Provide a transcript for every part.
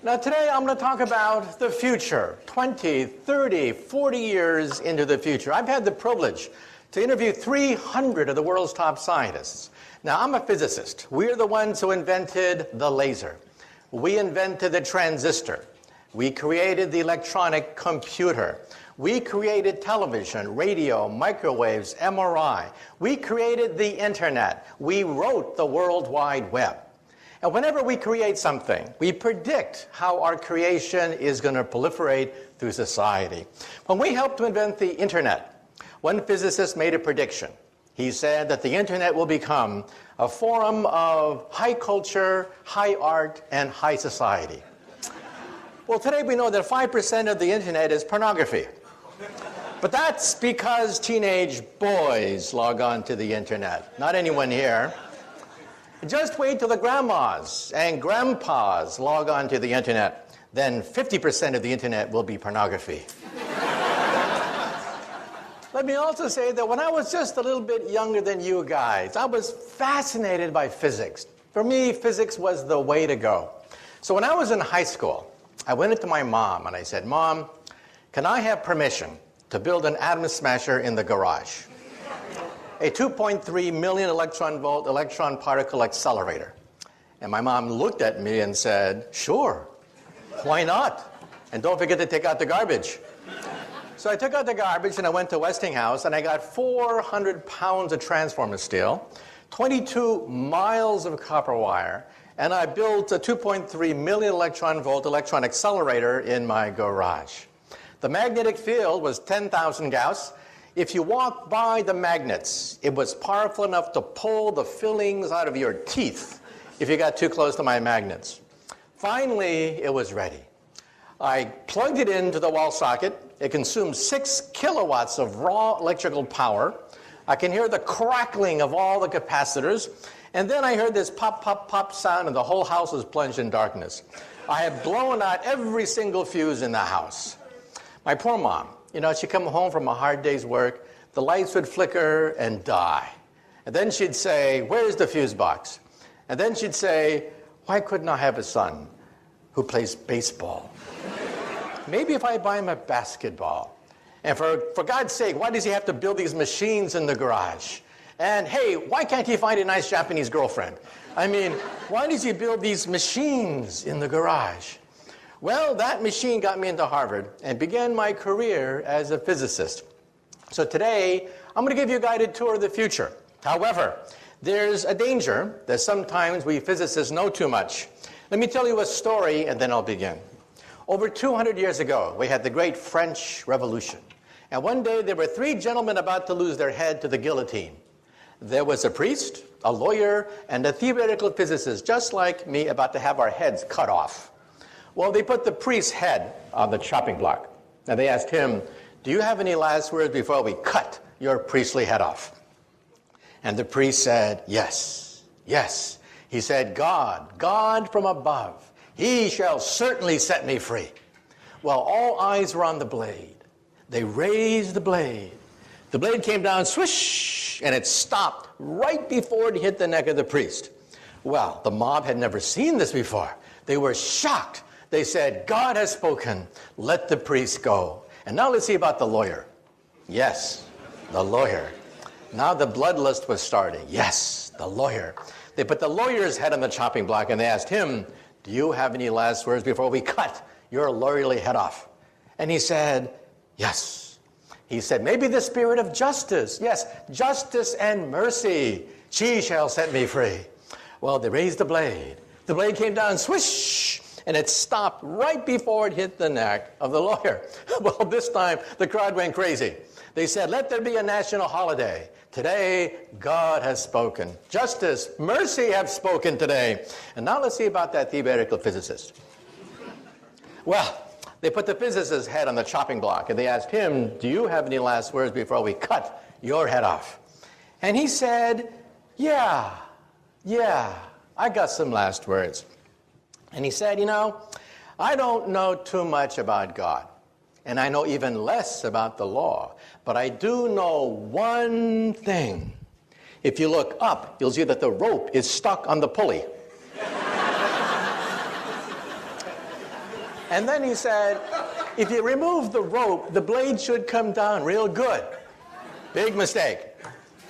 Now today I'm going to talk about the future, 20, 30, 40 years into the future. I've had the privilege to interview 300 of the world's top scientists. Now I'm a physicist. We're the ones who invented the laser. We invented the transistor. We created the electronic computer. We created television, radio, microwaves, MRI. We created the internet. We wrote the World Wide Web. And whenever we create something, we predict how our creation is going to proliferate through society. When we helped to invent the internet, one physicist made a prediction. He said that the internet will become a forum of high culture, high art, and high society. Well, today we know that 5% of the internet is pornography. But that's because teenage boys log on to the internet, not anyone here. Just wait till the grandmas and grandpas log on to the internet. Then 50% of the internet will be pornography. Let me also say that when I was just a little bit younger than you guys, I was fascinated by physics. For me, physics was the way to go. So when I was in high school, I went into my mom and I said, "Mom, can I have permission to build an atom smasher in the garage? A 2.3 million electron volt electron particle accelerator." And my mom looked at me and said, "Sure, why not? And don't forget to take out the garbage." So I took out the garbage and I went to Westinghouse and I got 400 pounds of transformer steel, 22 miles of copper wire, and I built a 2.3 million electron volt electron accelerator in my garage. The magnetic field was 10,000 Gauss. If you walked by the magnets, it was powerful enough to pull the fillings out of your teeth if you got too close to my magnets. Finally, it was ready. I plugged it into the wall socket. It consumed 6 kilowatts of raw electrical power. I can hear the crackling of all the capacitors. And then I heard this pop, pop, pop sound, and the whole house was plunged in darkness. I had blown out every single fuse in the house. My poor mom, she'd come home from a hard day's work, the lights would flicker and die. And then she'd say, "Where's the fuse box?" And then she'd say, "Why couldn't I have a son who plays baseball? Maybe if I buy him a basketball. And for God's sake, why does he have to build these machines in the garage? And hey, why can't he find a nice Japanese girlfriend? I mean, why does he build these machines in the garage?" Well, that machine got me into Harvard and began my career as a physicist. So today, I'm going to give you a guided tour of the future. However, there's a danger that sometimes we physicists know too much. Let me tell you a story and then I'll begin. Over 200 years ago, we had the great French Revolution. And one day, there were 3 gentlemen about to lose their head to the guillotine. There was a priest, a lawyer, and a theoretical physicist, just like me, about to have our heads cut off. Well, they put the priest's head on the chopping block. And they asked him, "Do you have any last words before we cut your priestly head off?" And the priest said, "Yes, yes." He said, God from above, he shall certainly set me free." Well, all eyes were on the blade. They raised the blade. The blade came down, swish, and it stopped right before it hit the neck of the priest. Well, the mob had never seen this before. They were shocked. They said, "God has spoken. Let the priest go." And now let's see about the lawyer. Yes, the lawyer. Now the bloodlust was starting. Yes, the lawyer. They put the lawyer's head on the chopping block and they asked him, "Do you have any last words before we cut your lawyerly head off?" And he said, "Yes." He said, "Maybe the spirit of justice. Yes, justice and mercy. She shall set me free." Well, they raised the blade. The blade came down, swish, and it stopped right before it hit the neck of the lawyer. Well, this time the crowd went crazy. They said, "Let there be a national holiday. Today, God has spoken. Justice, mercy have spoken today." And now let's see about that theoretical physicist. Well, they put the physicist's head on the chopping block and they asked him, "Do you have any last words before we cut your head off?" And he said, Yeah, I got some last words. And he said, "I don't know too much about God, and I know even less about the law, but I do know one thing. If you look up, you'll see that the rope is stuck on the pulley." And then he said, if you remove the rope, the blade should come down real good. Big mistake.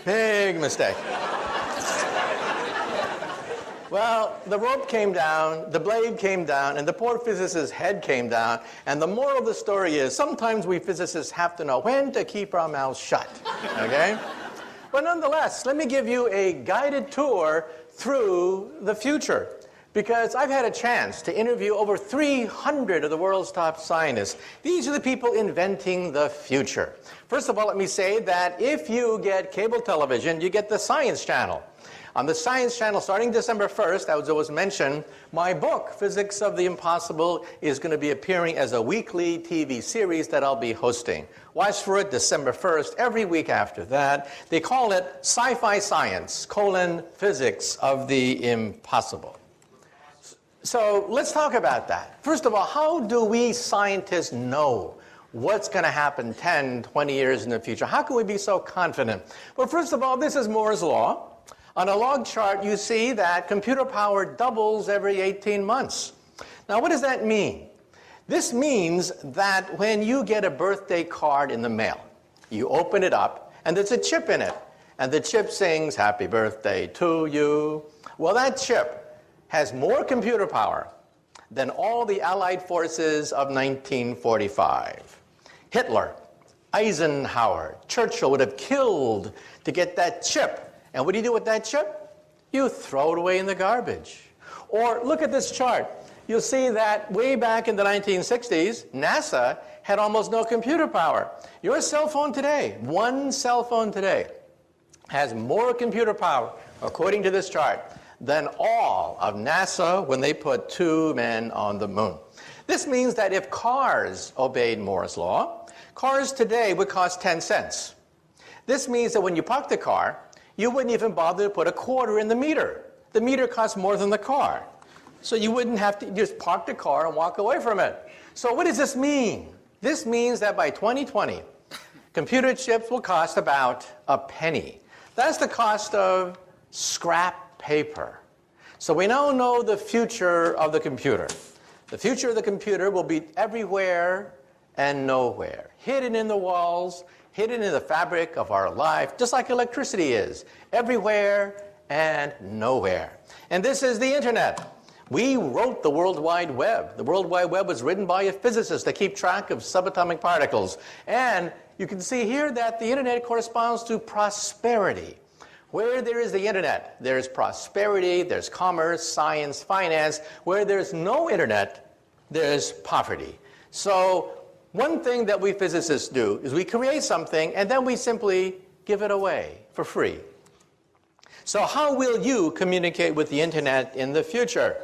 Big mistake. Well, the rope came down, the blade came down, and the poor physicist's head came down. And the moral of the story is, sometimes we physicists have to know when to keep our mouths shut, okay? But nonetheless, let me give you a guided tour through the future. Because I've had a chance to interview over 300 of the world's top scientists. These are the people inventing the future. First of all, let me say that if you get cable television, you get the Science Channel. On the Science Channel, starting December 1st, as it was mentioned, my book, Physics of the Impossible, is going to be appearing as a weekly TV series that I'll be hosting. Watch for it December 1st, every week after that. They call it Sci-Fi Science, Physics of the Impossible. So let's talk about that. First of all, how do we scientists know what's going to happen 10, 20 years in the future? How can we be so confident? Well, first of all, this is Moore's Law. On a log chart, you see that computer power doubles every 18 months. Now, what does that mean? This means that when you get a birthday card in the mail, you open it up, and there's a chip in it. And the chip sings, "Happy birthday to you." Well, that chip has more computer power than all the Allied forces of 1945. Hitler, Eisenhower, Churchill would have killed to get that chip. And what do you do with that chip? You throw it away in the garbage. Or look at this chart. You'll see that way back in the 1960s, NASA had almost no computer power. Your cell phone today, one cell phone today, has more computer power, according to this chart, than all of NASA when they put 2 men on the moon. This means that if cars obeyed Moore's Law, cars today would cost 10 cents. This means that when you park the car, you wouldn't even bother to put a quarter in the meter. The meter costs more than the car. So you wouldn't have to just park the car and walk away from it. So what does this mean? This means that by 2020, computer chips will cost about a penny. That's the cost of scrap paper. So we now know the future of the computer. The future of the computer will be everywhere and nowhere, hidden in the walls, hidden in the fabric of our life, just like electricity is, everywhere and nowhere. And this is the internet. We wrote the World Wide Web. The World Wide Web was written by a physicist to keep track of subatomic particles. And you can see here that the internet corresponds to prosperity. Where there is the internet, there's prosperity, there's commerce, science, finance. Where there's no internet, there's poverty. So one thing that we physicists do is we create something and then we simply give it away for free. So how will you communicate with the internet in the future?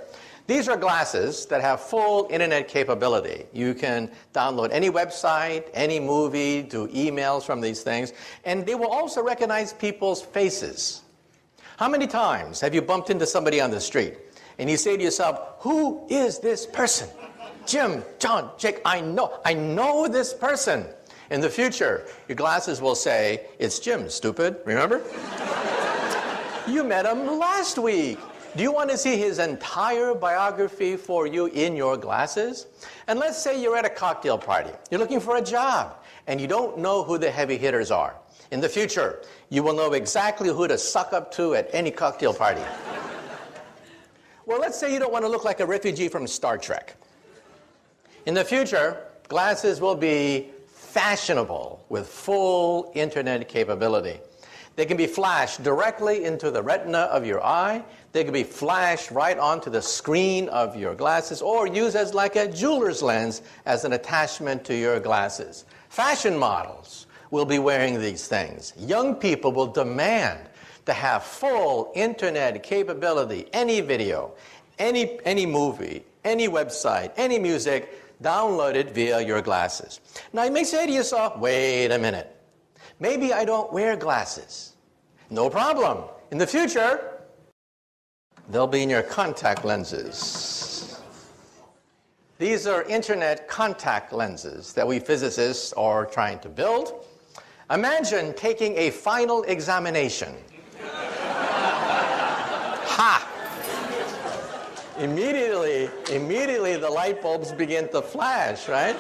These are glasses that have full internet capability. You can download any website, any movie, do emails from these things, and they will also recognize people's faces. How many times have you bumped into somebody on the street and you say to yourself, "Who is this person?" Jim, John, Jake, I know this person. In the future, your glasses will say, "It's Jim, stupid," remember? You met him last week. Do you want to see his entire biography for you in your glasses? And let's say you're at a cocktail party. You're looking for a job, and you don't know who the heavy hitters are. In the future, you will know exactly who to suck up to at any cocktail party. Well, let's say you don't want to look like a refugee from Star Trek. In the future, glasses will be fashionable with full internet capability. They can be flashed directly into the retina of your eye. They can be flashed right onto the screen of your glasses or used as like a jeweler's lens as an attachment to your glasses. Fashion models will be wearing these things. Young people will demand to have full internet capability, any video, any movie, any website, any music, downloaded via your glasses. Now you may say to yourself, wait a minute, maybe I don't wear glasses. No problem. In the future, they'll be in your contact lenses. These are internet contact lenses that we physicists are trying to build. Imagine taking a final examination. Ha! immediately the light bulbs begin to flash, right?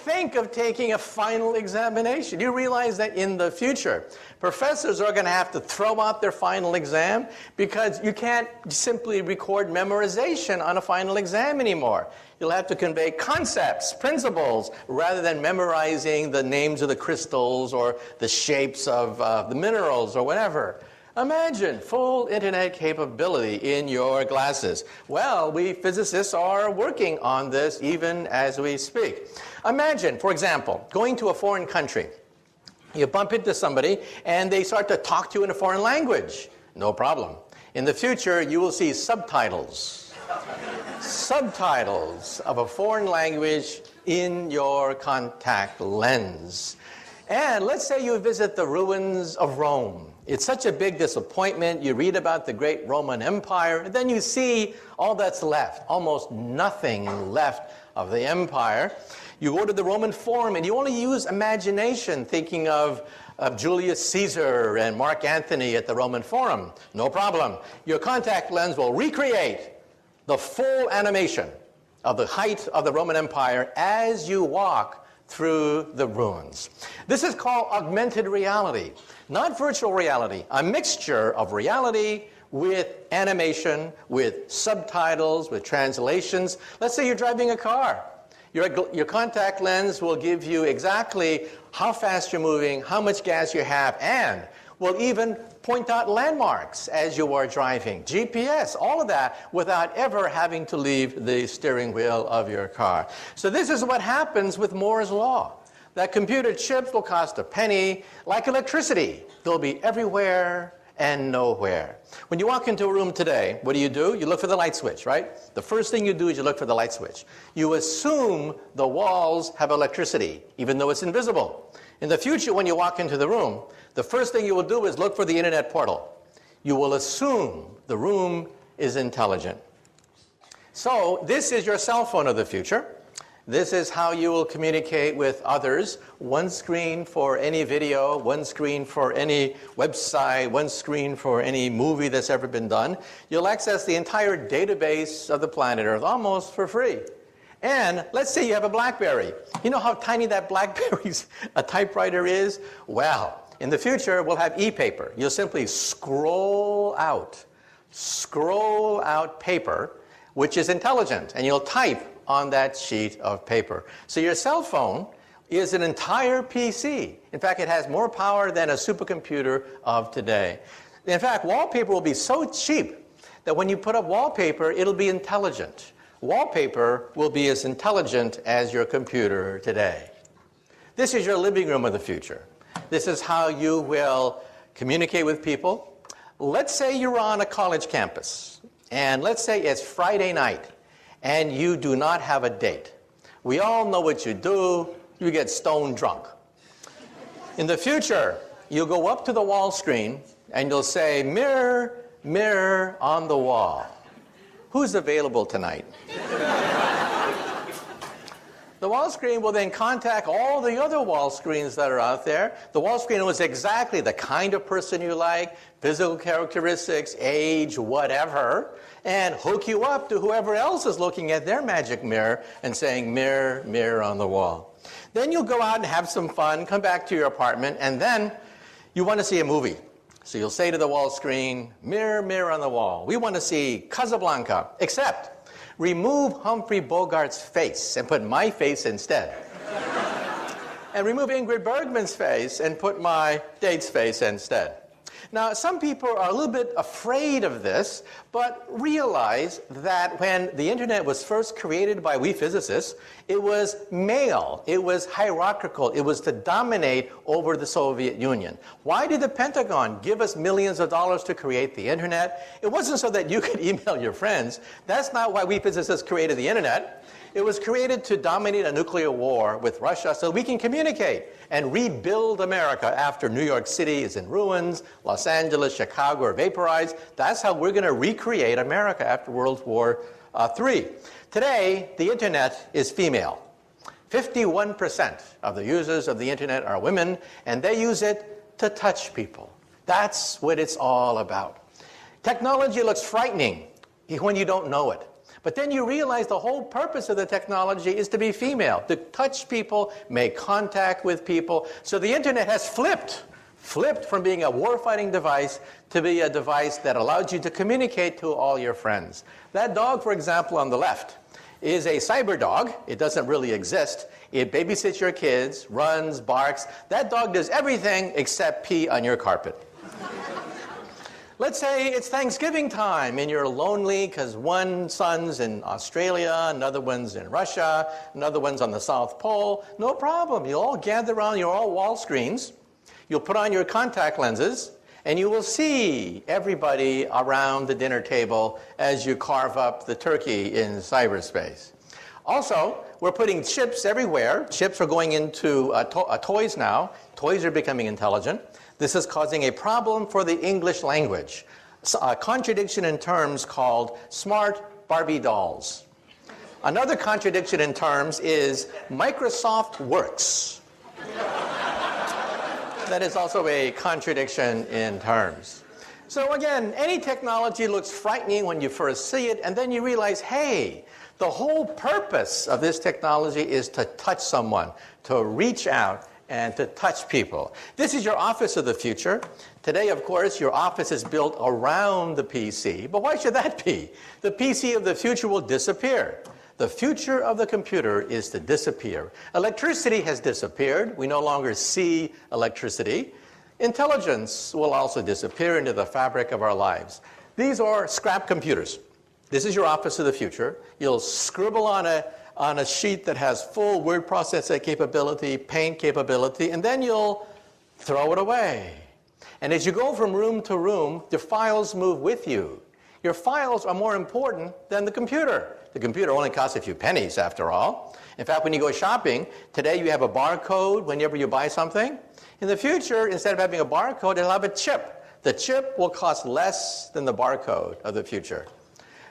Think of taking a final examination. You realize that in the future, professors are going to have to throw out their final exam because you can't simply record memorization on a final exam anymore. You'll have to convey concepts, principles, rather than memorizing the names of the crystals or the shapes of the minerals or whatever. Imagine full internet capability in your glasses. Well, we physicists are working on this even as we speak. Imagine, for example, going to a foreign country. You bump into somebody and they start to talk to you in a foreign language. No problem. In the future, you will see subtitles. Subtitles of a foreign language in your contact lens. And let's say you visit the ruins of Rome. It's such a big disappointment. You read about the great Roman Empire, and then you see all that's left, almost nothing left of the empire. You go to the Roman Forum, and you only use imagination, thinking of Julius Caesar and Mark Antony at the Roman Forum. No problem. Your contact lens will recreate the full animation of the height of the Roman Empire as you walk through the ruins. This is called augmented reality, not virtual reality, a mixture of reality with animation, with subtitles, with translations. Let's say you're driving a car. Your contact lens will give you exactly how fast you're moving, how much gas you have, and will even point out landmarks as you are driving. GPS, all of that, without ever having to leave the steering wheel of your car. So this is what happens with Moore's Law. That computer chips will cost a penny, like electricity. They'll be everywhere and nowhere. When you walk into a room today, what do? You look for the light switch, right? The first thing you do is you look for the light switch. You assume the walls have electricity, even though it's invisible. In the future, when you walk into the room, the first thing you will do is look for the internet portal. You will assume the room is intelligent. So this is your cell phone of the future. This is how you will communicate with others. One screen for any video, one screen for any website, one screen for any movie that's ever been done. You'll access the entire database of the planet Earth almost for free. And let's say you have a BlackBerry. You know how tiny that BlackBerry's a typewriter is? Well, in the future, we'll have e-paper. You'll simply scroll out paper, which is intelligent, and you'll type on that sheet of paper. So your cell phone is an entire PC. In fact, it has more power than a supercomputer of today. In fact, wallpaper will be so cheap that when you put up wallpaper, it'll be intelligent. Wallpaper will be as intelligent as your computer today. This is your living room of the future. This is how you will communicate with people. Let's say you're on a college campus, and let's say it's Friday night, and you do not have a date. We all know what you do. You get stone drunk. In the future, you'll go up to the wall screen, and you'll say, "Mirror, mirror on the wall, who's available tonight?" The wall screen will then contact all the other wall screens that are out there. The wall screen knows exactly the kind of person you like, physical characteristics, age, whatever, and hook you up to whoever else is looking at their magic mirror and saying, "Mirror, mirror on the wall." Then you'll go out and have some fun, come back to your apartment, and then you want to see a movie. So you'll say to the wall screen, "Mirror, mirror on the wall, we want to see Casablanca, except remove Humphrey Bogart's face and put my face instead. And remove Ingrid Bergman's face and put my date's face instead." Now, some people are a little bit afraid of this, but realize that when the internet was first created by we physicists, it was male, it was hierarchical, it was to dominate over the Soviet Union. Why did the Pentagon give us millions of dollars to create the internet? It wasn't so that you could email your friends. That's not why we physicists created the internet. It was created to dominate a nuclear war with Russia so we can communicate and rebuild America after New York City is in ruins, Los Angeles, Chicago are vaporized. That's how we're going to recreate America after World War III. Today, the internet is female. 51% of the users of the internet are women, and they use it to touch people. That's what it's all about. Technology looks frightening, when you don't know it. But then you realize the whole purpose of the technology is to be female, to touch people, make contact with people. So the internet has flipped from being a war-fighting device to be a device that allows you to communicate to all your friends. That dog, for example, on the left, is a cyber dog. It doesn't really exist. It babysits your kids, runs, barks. That dog does everything except pee on your carpet. Let's say it's Thanksgiving time and you're lonely because one son's in Australia, another one's in Russia, another one's on the South Pole. No problem. You'll all gather around your all wall screens. You'll put on your contact lenses and you will see everybody around the dinner table as you carve up the turkey in cyberspace. Also, we're putting chips everywhere. Chips are going into toys now. Toys are becoming intelligent. This is causing a problem for the English language. A contradiction in terms called smart Barbie dolls. Another contradiction in terms is Microsoft Works. That is also a contradiction in terms. So again, any technology looks frightening when you first see it, and then you realize, hey, the whole purpose of this technology is to touch someone, to reach out and to touch people. This is your office of the future. Today, of course, your office is built around the PC, but why should that be? The PC of the future will disappear. The future of the computer is to disappear. Electricity has disappeared. We no longer see electricity. Intelligence will also disappear into the fabric of our lives. These are scrap computers. This is your office of the future. You'll scribble on a sheet that has full word processing capability, paint capability, and then you'll throw it away. And as you go from room to room, the files move with you. Your files are more important than the computer. The computer only costs a few pennies, after all. In fact, when you go shopping, today you have a barcode whenever you buy something. In the future, instead of having a barcode, it'll have a chip. The chip will cost less than the barcode of the future.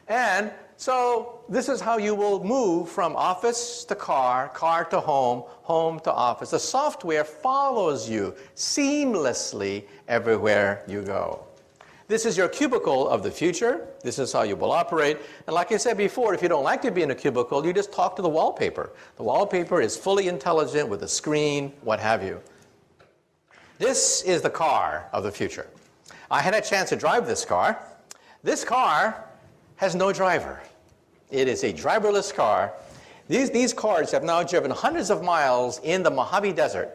And so this is how you will move from office to car, car to home, home to office. The software follows you seamlessly everywhere you go. This is your cubicle of the future. This is how you will operate. And like I said before, if you don't like to be in a cubicle, you just talk to the wallpaper. The wallpaper is fully intelligent with a screen, what have you. This is the car of the future. I had a chance to drive this car. This car has no driver. It is a driverless car. These cars have now driven hundreds of miles in the Mojave Desert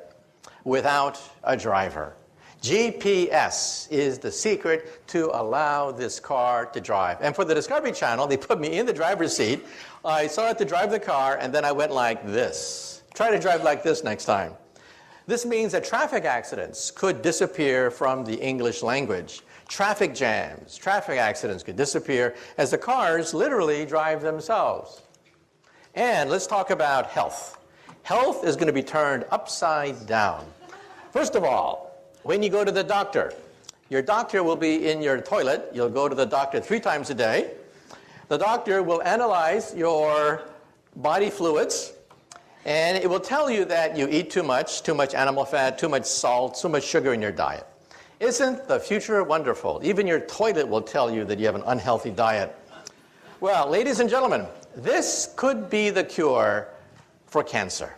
without a driver. GPS is the secret to allow this car to drive. And for the Discovery Channel, they put me in the driver's seat. I started to drive the car, and then I went like this. Try to drive like this next time. This means that traffic accidents could disappear from the English language. Traffic jams, traffic accidents could disappear as the cars literally drive themselves. And let's talk about health. Health is going to be turned upside down. First of all, when you go to the doctor, your doctor will be in your toilet. You'll go to the doctor 3 times a day. The doctor will analyze your body fluids, and it will tell you that you eat too much animal fat, too much salt, too much sugar in your diet. Isn't the future wonderful? Even your toilet will tell you that you have an unhealthy diet. Well, ladies and gentlemen, this could be the cure for cancer.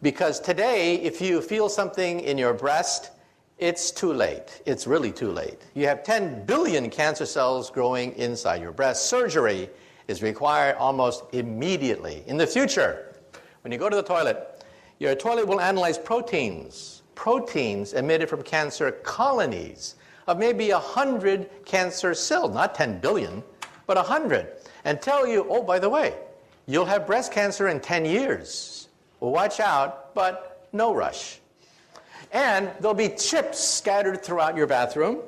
Because today, if you feel something in your breast, it's too late. It's really too late. You have 10 billion cancer cells growing inside your breast. Surgery is required almost immediately. In the future, when you go to the toilet, your toilet will analyze proteins emitted from cancer colonies of maybe 100 cancer cells, not 10 billion, but 100, and tell you, oh, by the way, you'll have breast cancer in 10 years. Well, watch out, but no rush. And there'll be chips scattered throughout your bathroom,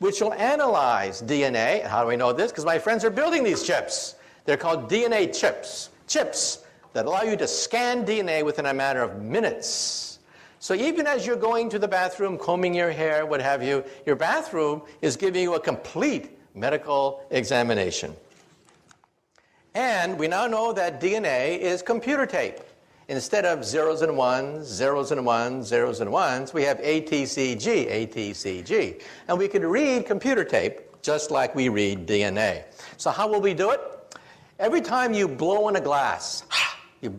which will analyze DNA. How do I know this? Because my friends are building these chips. They're called DNA chips. Chips that allow you to scan DNA within a matter of minutes. So even as you're going to the bathroom, combing your hair, what have you, your bathroom is giving you a complete medical examination. And we now know that DNA is computer tape. Instead of zeros and ones, zeros and ones, zeros and ones, we have ATCG, ATCG. And we could read computer tape just like we read DNA. So how will we do it? Every time you blow in a glass, you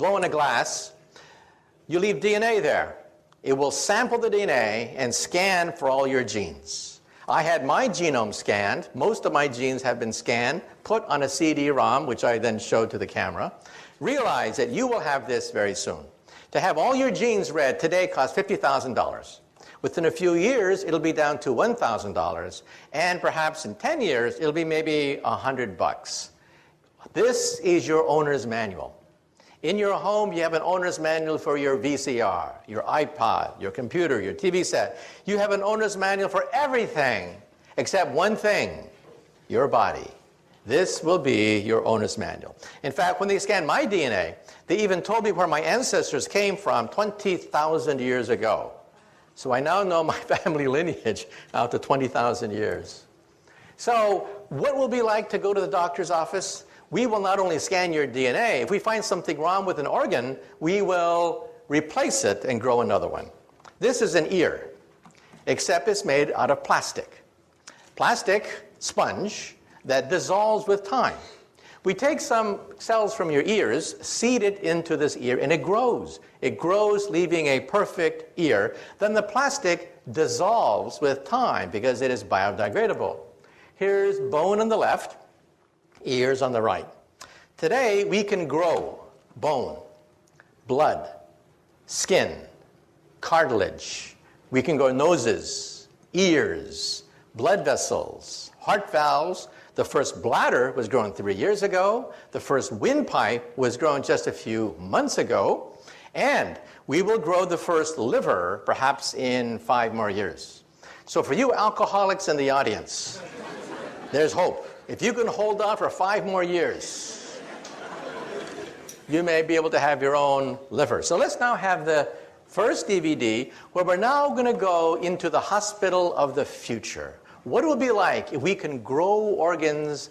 leave DNA there. It will sample the DNA and scan for all your genes. I had my genome scanned. Most of my genes have been scanned, put on a CD-ROM, which I then showed to the camera. Realize that you will have this very soon. To have all your genes read today costs $50,000. Within a few years, it'll be down to $1,000. And perhaps in 10 years, it'll be maybe $100. This is your owner's manual. In your home, you have an owner's manual for your VCR, your iPod, your computer, your TV set. You have an owner's manual for everything except one thing, your body. This will be your owner's manual. In fact, when they scanned my DNA, they even told me where my ancestors came from 20,000 years ago. So I now know my family lineage out to 20,000 years. So what will it be like to go to the doctor's office? We will not only scan your DNA. If we find something wrong with an organ, we will replace it and grow another one. This is an ear, except it's made out of plastic. Plastic sponge that dissolves with time. We take some cells from your ears, seed it into this ear, and it grows. It grows, leaving a perfect ear. Then the plastic dissolves with time because it is biodegradable. Here's bone on the left, ears on the right. Today, we can grow bone, blood, skin, cartilage. We can grow noses, ears, blood vessels, heart valves. The first bladder was grown 3 years ago. The first windpipe was grown just a few months ago. And we will grow the first liver perhaps in 5 more years. So for you alcoholics in the audience, there's hope. If you can hold on for 5 more years, you may be able to have your own liver. So let's now have the first DVD where we're now going to go into the hospital of the future. What it will be like if we can grow organs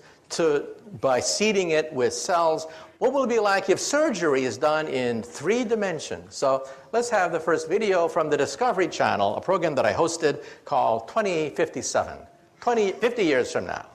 by seeding it with cells. What will it be like if surgery is done in 3 dimensions? So let's have the first video from the Discovery Channel, a program that I hosted called 2057, 50 years from now.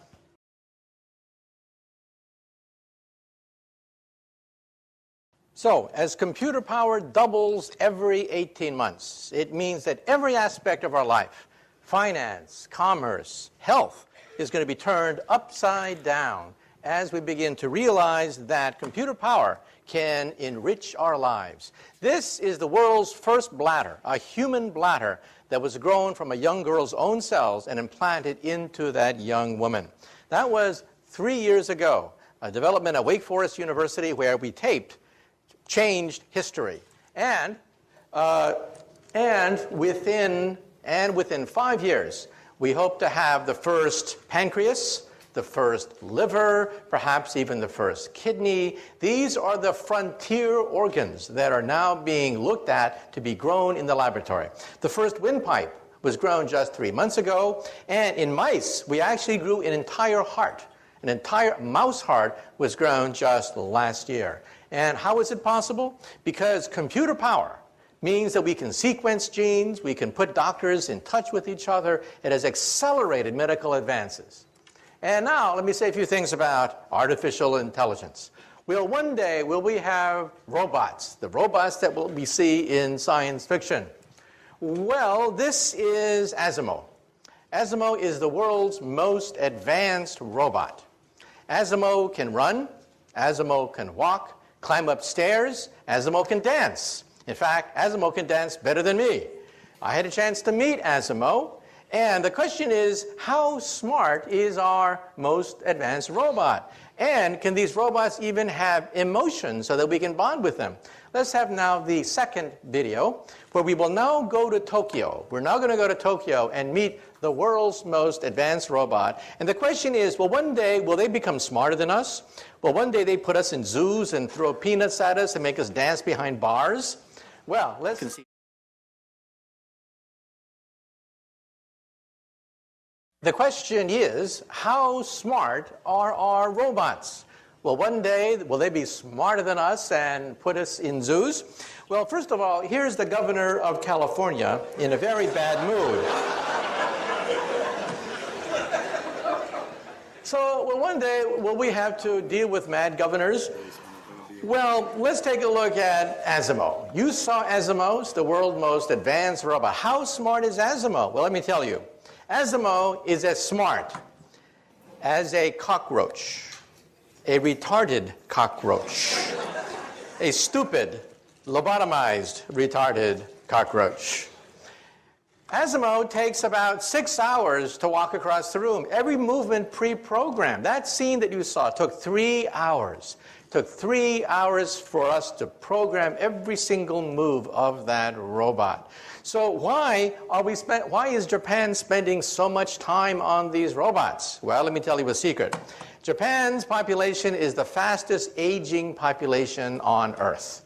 So, as computer power doubles every 18 months, it means that every aspect of our life, finance, commerce, health, is going to be turned upside down as we begin to realize that computer power can enrich our lives. This is the world's first bladder, a human bladder that was grown from a young girl's own cells and implanted into that young woman. That was 3 years ago, a development at Wake Forest University where we taped changed history. And within 5 years, we hope to have the first pancreas, the first liver, perhaps even the first kidney. These are the frontier organs that are now being looked at to be grown in the laboratory. The first windpipe was grown just 3 months ago, and in mice, we actually grew an entire heart. An entire mouse heart was grown just last year. And how is it possible? Because computer power means that we can sequence genes, we can put doctors in touch with each other. It has accelerated medical advances. And now, let me say a few things about artificial intelligence. Well, one day, will we have robots, the robots that we see in science fiction? Well, this is Asimo. Asimo is the world's most advanced robot. Asimo can run, Asimo can walk, climb up stairs, Asimo can dance. In fact, Asimo can dance better than me. I had a chance to meet Asimo, and the question is, how smart is our most advanced robot? And can these robots even have emotions so that we can bond with them? Let's have now the second video, where we will now go to Tokyo. We're now going to go to Tokyo and meet the world's most advanced robot. And the question is, well, one day, will they become smarter than us? Well, one day they put us in zoos and throw peanuts at us and make us dance behind bars? Well, let's see. The question is, how smart are our robots? Well, one day, will they be smarter than us and put us in zoos? Well, first of all, here's the governor of California in a very bad mood. So, well, one day, will we have to deal with mad governors? Well, let's take a look at Asimo. You saw Asimo, the world's most advanced robot. How smart is Asimo? Well, let me tell you. Asimo is as smart as a cockroach, a retarded cockroach, a stupid, lobotomized, retarded cockroach. Asimo takes about 6 hours to walk across the room. Every movement pre-programmed. That scene that you saw took 3 hours. Took 3 hours for us to program every single move of that robot. So why is Japan spending so much time on these robots? Well, let me tell you a secret. Japan's population is the fastest aging population on Earth.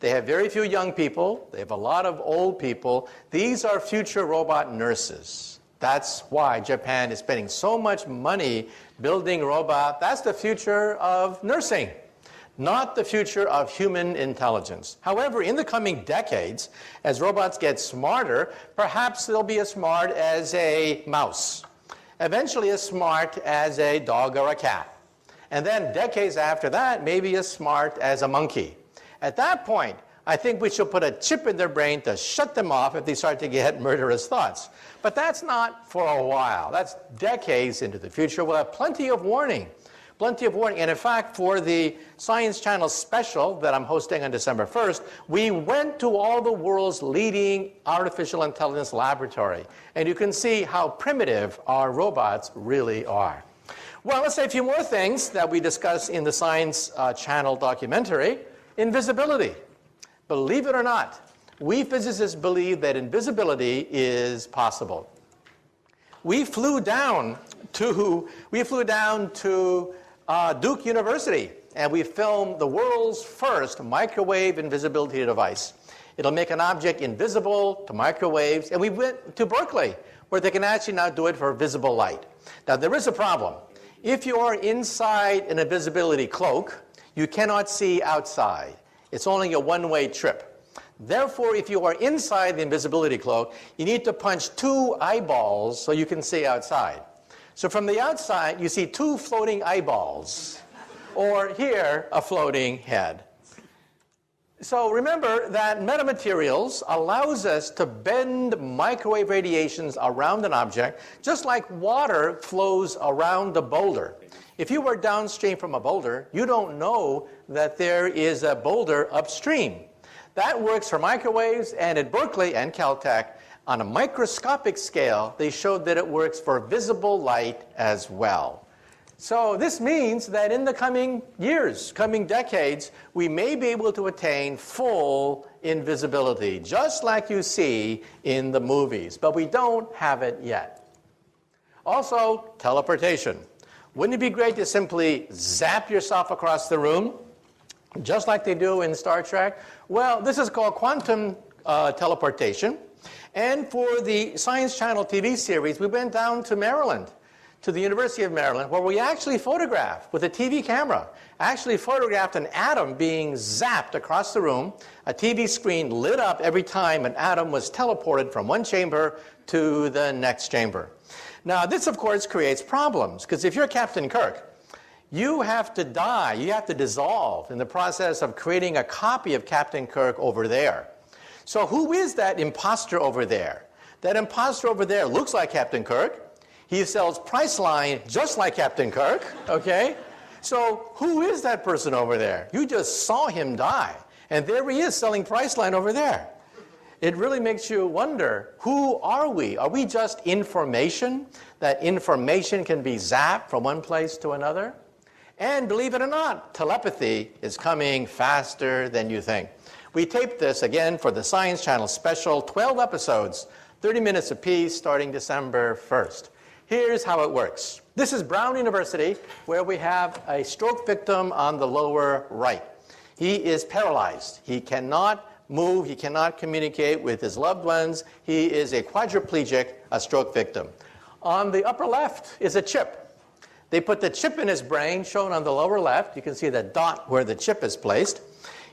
They have very few young people. They have a lot of old people. These are future robot nurses. That's why Japan is spending so much money building robots. That's the future of nursing, not the future of human intelligence. However, in the coming decades, as robots get smarter, perhaps they'll be as smart as a mouse, eventually as smart as a dog or a cat. And then decades after that, maybe as smart as a monkey. At that point, I think we should put a chip in their brain to shut them off if they start to get murderous thoughts. But that's not for a while. That's decades into the future. We'll have plenty of warning. Plenty of warning. And in fact, for the Science Channel special that I'm hosting on December 1st, we went to all the world's leading artificial intelligence laboratory. And you can see how primitive our robots really are. Well, let's say a few more things that we discuss in the Science Channel documentary. Invisibility. Believe it or not, we physicists believe that invisibility is possible. We flew down to Duke University, and we filmed the world's first microwave invisibility device. It'll make an object invisible to microwaves, and we went to Berkeley, where they can actually now do it for visible light. Now, there is a problem. If you are inside an invisibility cloak, you cannot see outside. It's only a one-way trip. Therefore, if you are inside the invisibility cloak, you need to punch 2 eyeballs so you can see outside. So from the outside, you see 2 floating eyeballs, or here, a floating head. So remember that metamaterials allows us to bend microwave radiations around an object, just like water flows around a boulder. If you were downstream from a boulder, you don't know that there is a boulder upstream. That works for microwaves, and at Berkeley and Caltech, on a microscopic scale, they showed that it works for visible light as well. So this means that in the coming years, coming decades, we may be able to attain full invisibility, just like you see in the movies, but we don't have it yet. Also, teleportation. Wouldn't it be great to simply zap yourself across the room, just like they do in Star Trek? Well, this is called quantum teleportation. And for the Science Channel TV series, we went down to Maryland, to the University of Maryland, where we actually photographed, with a TV camera, actually photographed an atom being zapped across the room. A TV screen lit up every time an atom was teleported from one chamber to the next chamber. Now, this, of course, creates problems, because if you're Captain Kirk, you have to die, you have to dissolve in the process of creating a copy of Captain Kirk over there. So who is that imposter over there? That imposter over there looks like Captain Kirk. He sells Priceline just like Captain Kirk, okay? So who is that person over there? You just saw him die, and there he is selling Priceline over there. It really makes you wonder, who are we? Are we just information? That information can be zapped from one place to another? And believe it or not, telepathy is coming faster than you think. We taped this again for the Science Channel special, 12 episodes, 30 minutes apiece, starting December 1st. Here's how it works. This is Brown University, where we have a stroke victim on the lower right. He is paralyzed. He cannot move. He cannot communicate with his loved ones. He is a quadriplegic, a stroke victim. On the upper left is a chip. They put the chip in his brain, shown on the lower left. You can see the dot where the chip is placed.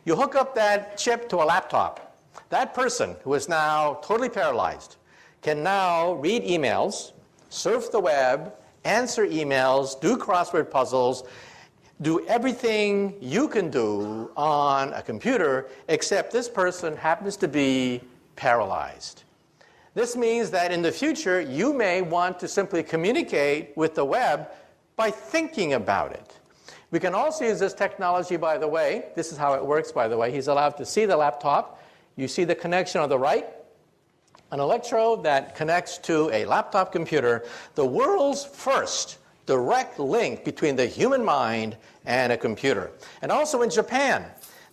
You hook up that chip to a laptop. That person, who is now totally paralyzed, can now read emails, surf the web, answer emails, do crossword puzzles, do everything you can do on a computer, except this person happens to be paralyzed. This means that in the future, you may want to simply communicate with the web by thinking about it. We can also use this technology, by the way. This is how it works, by the way. He's allowed to see the laptop. You see the connection on the right, an electrode that connects to a laptop computer, the world's first direct link between the human mind and a computer. And also in Japan,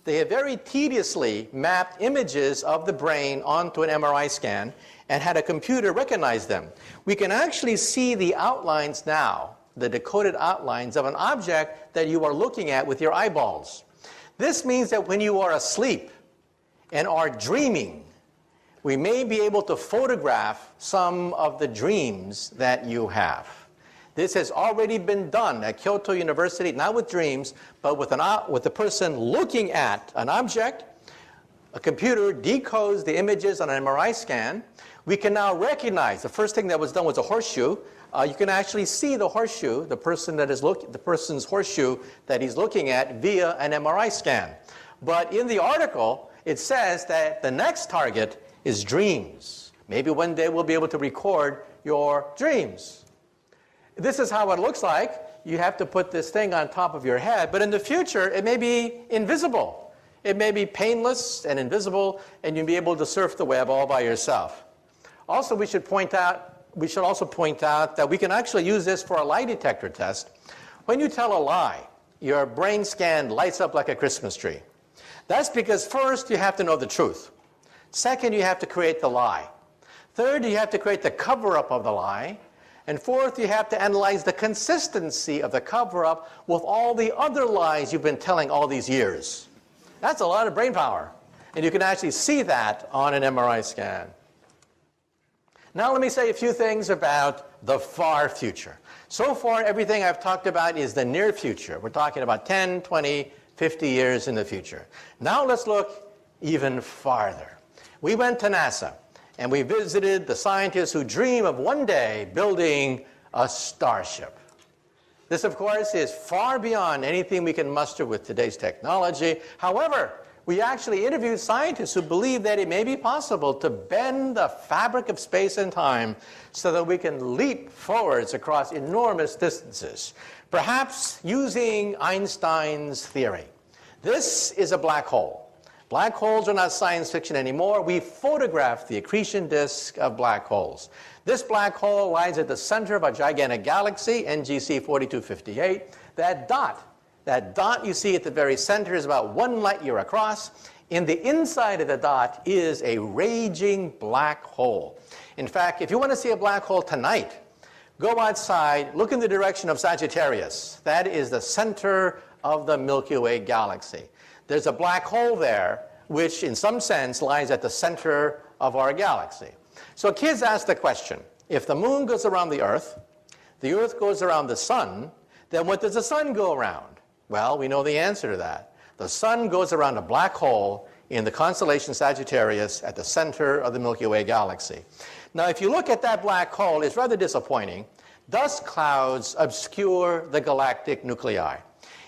they have very tediously mapped images of the brain onto an MRI scan and had a computer recognize them. We can actually see the outlines now, the decoded outlines of an object that you are looking at with your eyeballs. This means that when you are asleep and are dreaming, we may be able to photograph some of the dreams that you have. This has already been done at Kyoto University, not with dreams, but with the person looking at an object. A computer decodes the images on an MRI scan. We can now recognize, the first thing that was done was a horseshoe. You can actually see the horseshoe, the person's horseshoe that he's looking at via an MRI scan. But in the article, it says that the next target is dreams. Maybe one day we'll be able to record your dreams. This is how it looks like. You have to put this thing on top of your head, but in the future, it may be invisible. It may be painless and invisible, and you'll be able to surf the web all by yourself. Also, we should also point out that we can actually use this for a lie detector test. When you tell a lie, your brain scan lights up like a Christmas tree. That's because first, you have to know the truth. Second, you have to create the lie. Third, you have to create the cover-up of the lie. And fourth, you have to analyze the consistency of the cover-up with all the other lies you've been telling all these years. That's a lot of brain power. And you can actually see that on an MRI scan. Now let me say a few things about the far future. So far, everything I've talked about is the near future. We're talking about 10, 20, 50 years in the future. Now let's look even farther. We went to NASA, and we visited the scientists who dream of one day building a starship. This, of course, is far beyond anything we can muster with today's technology. However, we actually interviewed scientists who believe that it may be possible to bend the fabric of space and time so that we can leap forwards across enormous distances, perhaps using Einstein's theory. This is a black hole. Black holes are not science fiction anymore. We photograph the accretion disk of black holes. This black hole lies at the center of a gigantic galaxy, NGC 4258. That dot you see at the very center is about 1 light year across. In the inside of the dot is a raging black hole. In fact, if you want to see a black hole tonight, go outside, look in the direction of Sagittarius. That is the center of the Milky Way galaxy. There's a black hole there, which in some sense lies at the center of our galaxy. So kids ask the question, if the moon goes around the Earth goes around the sun, then what does the sun go around? Well, we know the answer to that. The sun goes around a black hole in the constellation Sagittarius at the center of the Milky Way galaxy. Now, if you look at that black hole, it's rather disappointing. Dust clouds obscure the galactic nuclei.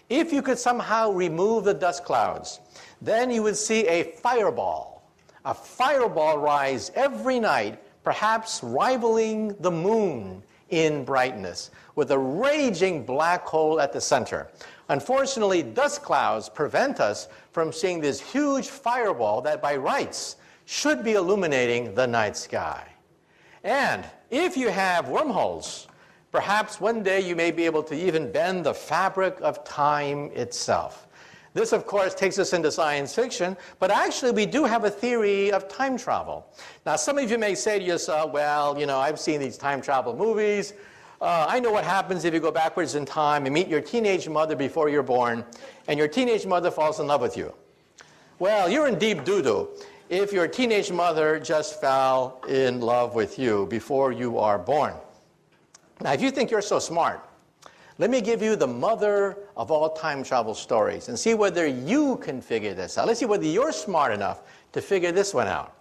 If you could somehow remove the dust clouds, then you would see a fireball rise every night, perhaps rivaling the moon in brightness, with a raging black hole at the center. Unfortunately, dust clouds prevent us from seeing this huge fireball that by rights should be illuminating the night sky. And if you have wormholes, perhaps one day you may be able to even bend the fabric of time itself. This, of course, takes us into science fiction, but actually we do have a theory of time travel. Now, some of you may say to yourself, well, I've seen these time travel movies. I know what happens if you go backwards in time and meet your teenage mother before you're born, and your teenage mother falls in love with you. Well, you're in deep doo-doo if your teenage mother just fell in love with you before you are born. Now, if you think you're so smart, let me give you the mother of all time travel stories and see whether you can figure this out. Let's see whether you're smart enough to figure this one out.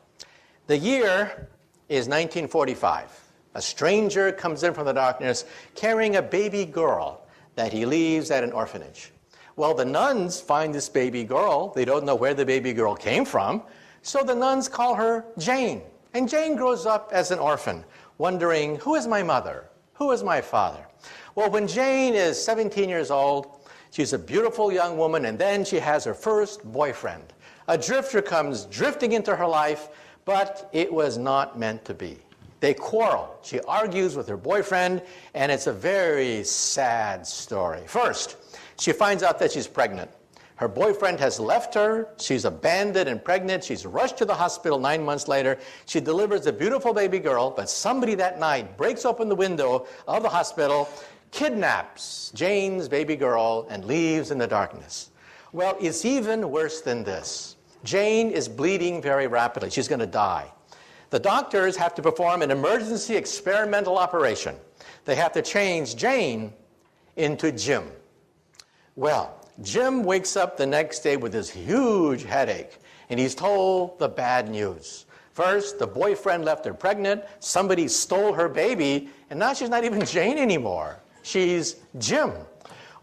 The year is 1945. A stranger comes in from the darkness carrying a baby girl that he leaves at an orphanage. Well, the nuns find this baby girl. They don't know where the baby girl came from, so the nuns call her Jane. And Jane grows up as an orphan, wondering, who is my mother? Who is my father? Well, when Jane is 17 years old, she's a beautiful young woman, and then she has her first boyfriend. A drifter comes drifting into her life, but it was not meant to be. They quarrel. She argues with her boyfriend, and it's a very sad story. First, she finds out that she's pregnant. Her boyfriend has left her. She's abandoned and pregnant. She's rushed to the hospital 9 months later. She delivers a beautiful baby girl, but somebody that night breaks open the window of the hospital, kidnaps Jane's baby girl, and leaves in the darkness. Well, it's even worse than this. Jane is bleeding very rapidly. She's going to die. The doctors have to perform an emergency experimental operation. They have to change Jane into Jim. Well, Jim wakes up the next day with this huge headache, and he's told the bad news. First, the boyfriend left her pregnant, somebody stole her baby, and now she's not even Jane anymore. She's Jim.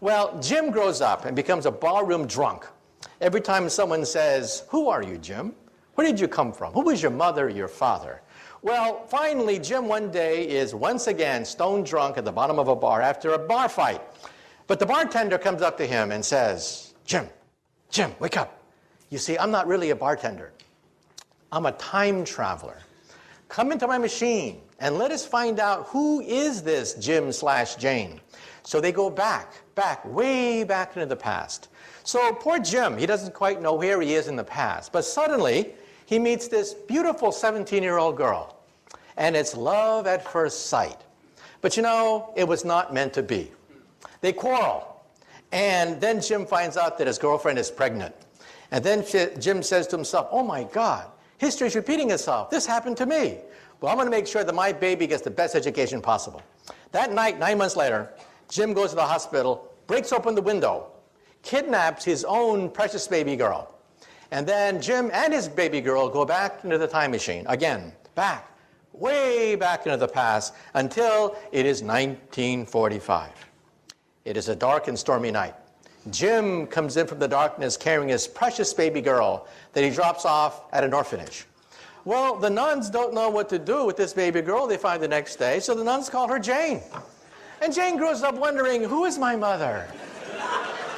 Well, Jim grows up and becomes a barroom drunk. Every time someone says, "Who are you, Jim? Where did you come from? Who was your mother, your father?" Well, finally, Jim one day is once again stone drunk at the bottom of a bar after a bar fight. But the bartender comes up to him and says, Jim, wake up. You see, I'm not really a bartender. I'm a time traveler. Come into my machine and let us find out who is this Jim/Jane. So they go back, way back into the past. So poor Jim, he doesn't quite know where he is in the past. But suddenly, he meets this beautiful 17-year-old girl. And it's love at first sight. But you know, it was not meant to be. They quarrel. And then Jim finds out that his girlfriend is pregnant. And then Jim says to himself, oh my God, history is repeating itself. This happened to me. Well, I'm going to make sure that my baby gets the best education possible. That night, 9 months later, Jim goes to the hospital, breaks open the window, kidnaps his own precious baby girl. And then Jim and his baby girl go back into the time machine. Again, back, way back into the past, until it is 1945. It is a dark and stormy night. Jim comes in from the darkness carrying his precious baby girl that he drops off at an orphanage. Well, the nuns don't know what to do with this baby girl they find the next day, so the nuns call her Jane. And Jane grows up wondering, who is my mother?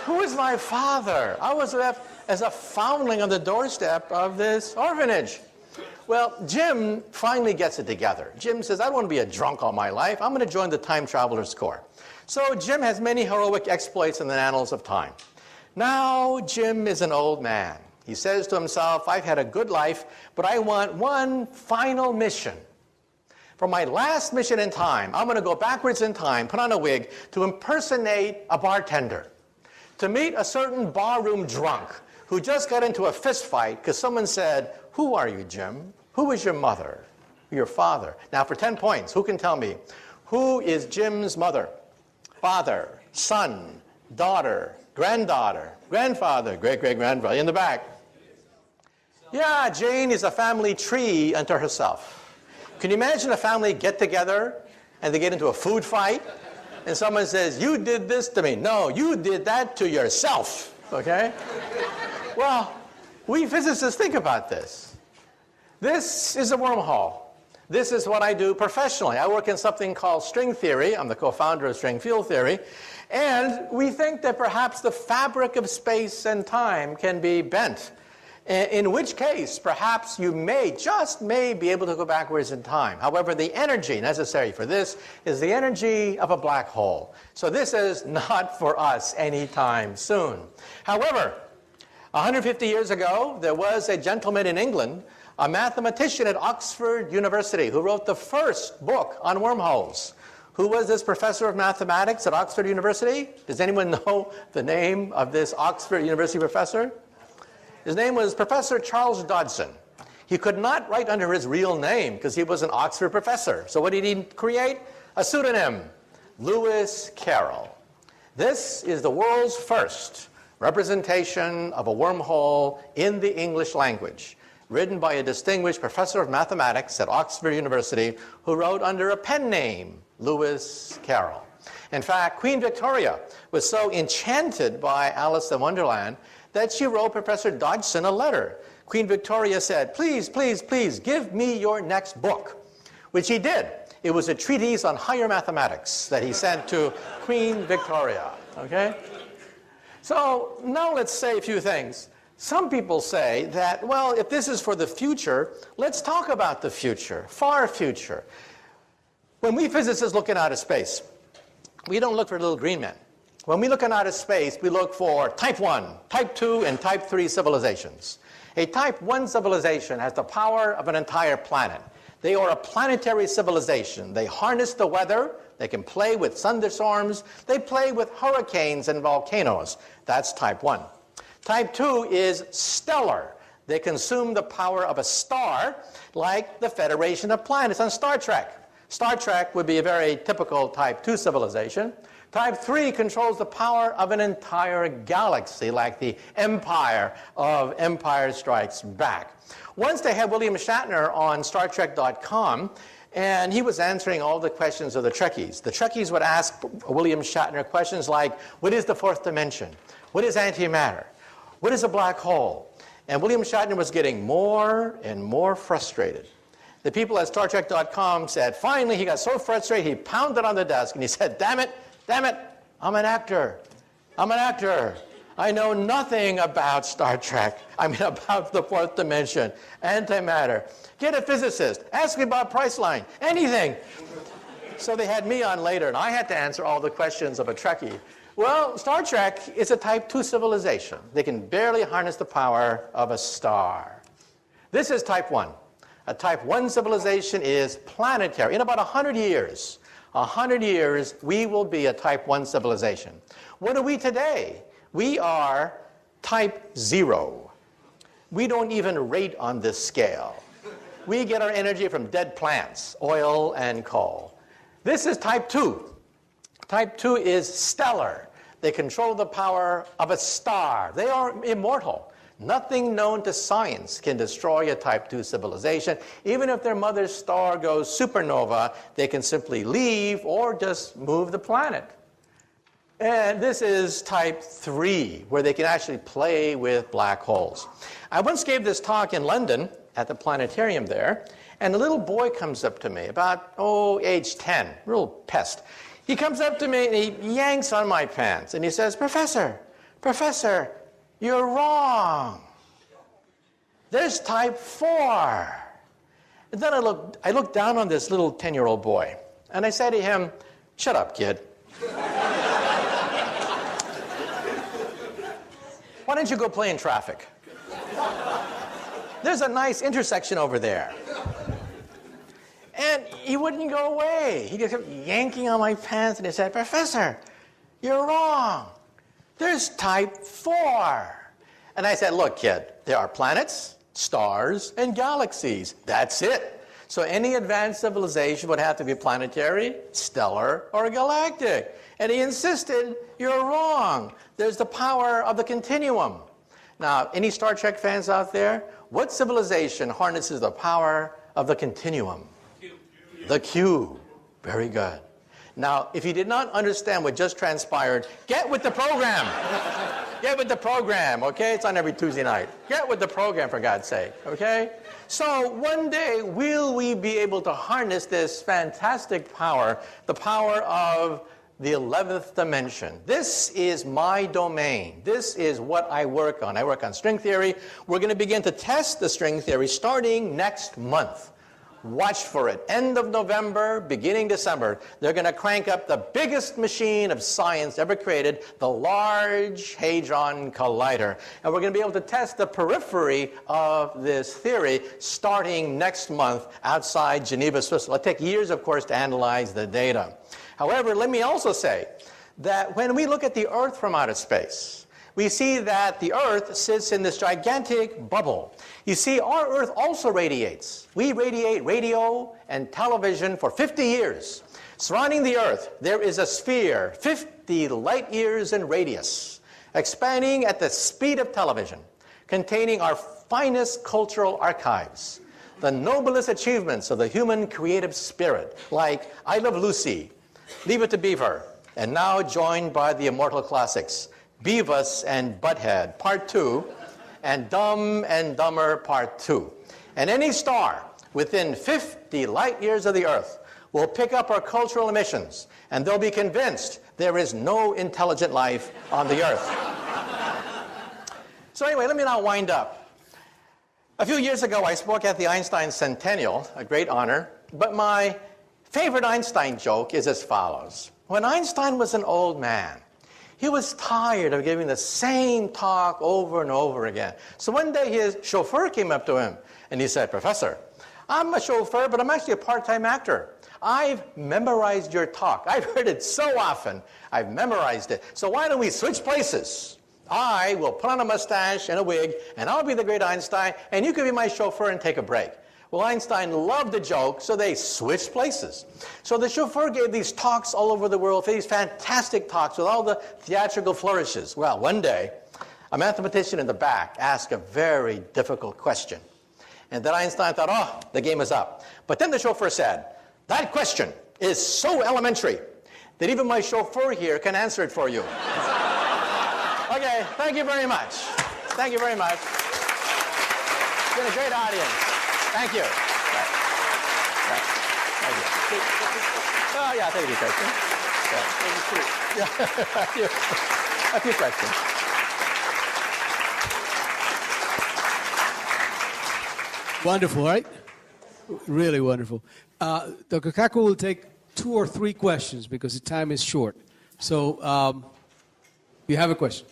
Who is my father? I was left as a foundling on the doorstep of this orphanage. Well, Jim finally gets it together. Jim says, I don't want to be a drunk all my life. I'm going to join the Time Travelers Corps. So Jim has many heroic exploits in the annals of time. Now Jim is an old man. He says to himself, I've had a good life, but I want one final mission. For my last mission in time, I'm going to go backwards in time, put on a wig, to impersonate a bartender, to meet a certain barroom drunk who just got into a fist fight because someone said, who are you, Jim? Who is your mother? Your father? Now for 10 points, who can tell me? Who is Jim's mother? Father, son, daughter, granddaughter, grandfather, great-great-grandfather, in the back. Yeah, Jane is a family tree unto herself. Can you imagine a family get together and they get into a food fight and someone says, you did this to me. No, you did that to yourself, okay? Well, we physicists think about this. This is a wormhole. This is what I do professionally. I work in something called string theory. I'm the co-founder of string field theory. And we think that perhaps the fabric of space and time can be bent. In which case, perhaps you just may be able to go backwards in time. However, the energy necessary for this is the energy of a black hole. So this is not for us anytime soon. However, 150 years ago, there was a gentleman in England, a mathematician at Oxford University, who wrote the first book on wormholes. Who was this professor of mathematics at Oxford University? Does anyone know the name of this Oxford University professor? His name was Professor Charles Dodson. He could not write under his real name because he was an Oxford professor. So what did he create? A pseudonym, Lewis Carroll. This is the world's first representation of a wormhole in the English language. written by a distinguished professor of mathematics at Oxford University who wrote under a pen name, Lewis Carroll. In fact, Queen Victoria was so enchanted by Alice in Wonderland that she wrote Professor Dodgson a letter. Queen Victoria said, please, please, please, give me your next book, which he did. It was a treatise on higher mathematics that he sent to Queen Victoria, okay? So now let's say a few things. Some people say that, well, if this is for the future, let's talk about the future, far future. When we physicists look in outer space, we don't look for little green men. When we look in outer space, we look for type 1, type 2, and type 3 civilizations. A type 1 civilization has the power of an entire planet. They are a planetary civilization. They harness the weather. They can play with thunderstorms. They play with hurricanes and volcanoes. That's type 1. Type 2 is stellar. They consume the power of a star, like the Federation of Planets on Star Trek. Star Trek would be a very typical type 2 civilization. Type 3 controls the power of an entire galaxy, like the Empire of Empire Strikes Back. Once they had William Shatner on StarTrek.com, and he was answering all the questions of the Trekkies. The Trekkies would ask William Shatner questions like, what is the fourth dimension? What is antimatter? What is a black hole? And William Shatner was getting more and more frustrated. The people at StarTrek.com said, finally, he got so frustrated, he pounded on the desk, and he said, damn it, I'm an actor. I'm an actor. I know nothing about Star Trek. I mean, about the fourth dimension, antimatter. Get a physicist. Ask me about Priceline. Anything. So they had me on later, and I had to answer all the questions of a Trekkie. Well, Star Trek is a type 2 civilization. They can barely harness the power of a star. This is type 1. A type 1 civilization is planetary. In about 100 years, we will be a type 1 civilization. What are we today? We are type 0. We don't even rate on this scale. We get our energy from dead plants, oil and coal. This is type 2. Type 2 is stellar. They control the power of a star. They are immortal. Nothing known to science can destroy a type 2 civilization. Even if their mother's star goes supernova, they can simply leave or just move the planet. And this is type 3, where they can actually play with black holes. I once gave this talk in London at the planetarium there, and a little boy comes up to me, about, age 10, real pest. He comes up to me and he yanks on my pants and he says, Professor, you're wrong. There's type 4. And then I looked down on this little 10-year-old boy, and I said to him, shut up, kid. Why don't you go play in traffic? There's a nice intersection over there. And he wouldn't go away. He just kept yanking on my pants, and he said, Professor, you're wrong. There's type 4. And I said, look, kid, there are planets, stars, and galaxies. That's it. So any advanced civilization would have to be planetary, stellar, or galactic. And he insisted, you're wrong. There's the power of the continuum. Now, any Star Trek fans out there? What civilization harnesses the power of the continuum? The cube. Very good. Now, if you did not understand what just transpired, get with the program. Get with the program, okay? It's on every Tuesday night. Get with the program, for God's sake, okay? So one day, will we be able to harness this fantastic power, the power of the 11th dimension? This is my domain. This is what I work on. I work on string theory. We're going to begin to test the string theory starting next month. Watch for it. End of November, beginning December, they're going to crank up the biggest machine of science ever created, the Large Hadron Collider. And we're going to be able to test the periphery of this theory starting next month outside Geneva, Switzerland. It'll take years, of course, to analyze the data. However, let me also say that when we look at the Earth from outer space, we see that the Earth sits in this gigantic bubble. You see, our Earth also radiates. We radiate radio and television for 50 years. Surrounding the Earth, there is a sphere, 50 light years in radius, expanding at the speed of television, containing our finest cultural archives, the noblest achievements of the human creative spirit, like I Love Lucy, Leave It to Beaver, and now joined by the immortal classics, Beavis and Butthead, Part 2, and Dumb and Dumber, Part 2. And any star within 50 light years of the Earth will pick up our cultural emissions, and they'll be convinced there is no intelligent life on the Earth. So anyway, let me now wind up. A few years ago, I spoke at the Einstein Centennial, a great honor, but my favorite Einstein joke is as follows. When Einstein was an old man, he was tired of giving the same talk over and over again. So one day his chauffeur came up to him and he said, "Professor, I'm a chauffeur, but I'm actually a part-time actor. I've memorized your talk. I've heard it so often. I've memorized it. So why don't we switch places? I will put on a mustache and a wig, and I'll be the great Einstein, and you can be my chauffeur and take a break." Well, Einstein loved the joke, so they switched places. So the chauffeur gave these talks all over the world, these fantastic talks with all the theatrical flourishes. Well, one day, a mathematician in the back asked a very difficult question. And then Einstein thought, oh, the game is up. But then the chauffeur said, "That question is so elementary that even my chauffeur here can answer it for you." Okay, thank you very much. Thank you very much. It's been a great audience. Thank you. Right. Thank you. Oh, yeah, thank you, question. Yeah. A few questions. Wonderful, right? Really wonderful. Dr. Kaku will take 2 or 3 questions because the time is short. So, you have a question?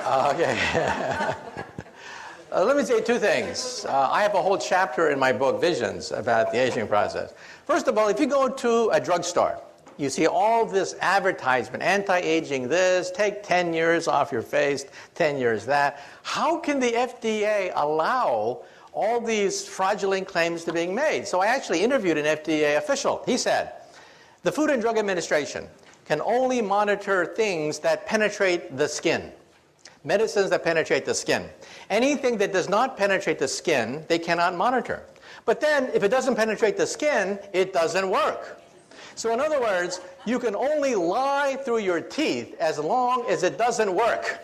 Okay. Let me say 2 things. I have a whole chapter in my book, Visions, about the aging process. First of all, if you go to a drugstore, you see all this advertisement, anti-aging this, take 10 years off your face, 10 years that. How can the FDA allow all these fraudulent claims to being made? So I actually interviewed an FDA official. He said, the Food and Drug Administration can only monitor things that penetrate the skin. Medicines that penetrate the skin. Anything that does not penetrate the skin, they cannot monitor. But then, if it doesn't penetrate the skin, it doesn't work. So in other words, you can only lie through your teeth as long as it doesn't work.